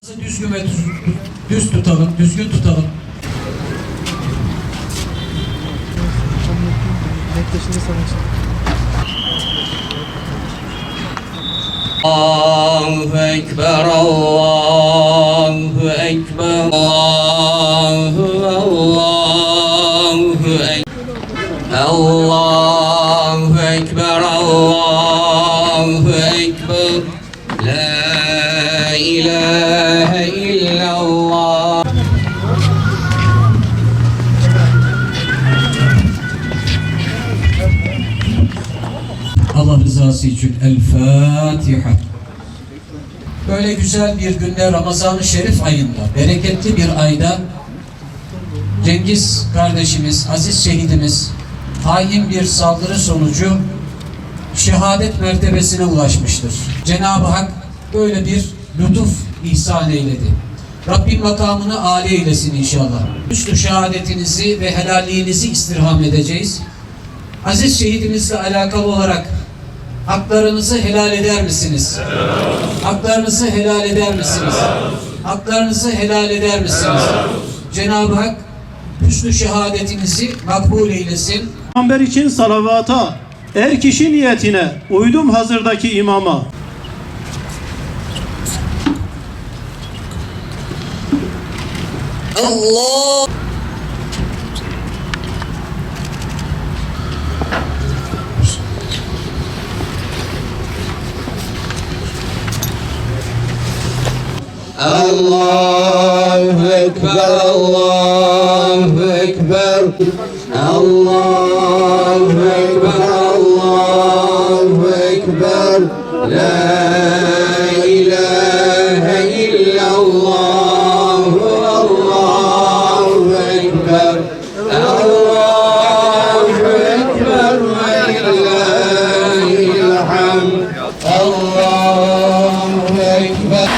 Düzgün ve düz tutalım, düzgün tutalım. Allahu Ekber, Allahu Ekber, Allahu Ekber, Allahu Ekber, Allahu Ekber, La ilahe illallah. Allah rızası için El Fatiha. Böyle güzel bir günde Ramazan-ı Şerif ayında, bereketli bir ayda Cengiz kardeşimiz, aziz şehidimiz hain bir saldırı sonucu şehadet mertebesine ulaşmıştır. Cenab-ı Hak böyle bir lütuf ihsan eyledi. Rabbim makamını âli eylesin inşallah. Üstü şehadetinizi ve helalliğinizi istirham edeceğiz. Aziz şehidimizle alakalı olarak haklarınızı helal eder misiniz? Haklarınızı helal eder misiniz? Haklarınızı helal eder misiniz? Cenab-ı Hak hüsnü şehadetinizi makbul eylesin. Peygamber için salavata, er kişi niyetine, uydum hazırdaki imama. Allah. Allahu Ekber, Allahu Ekber, Allahu Ekber, Allahu Ekber, La ilahe illallah, Allahu Ekber, Allahu Ekber ve lillahil hamd, Allahu Ekber.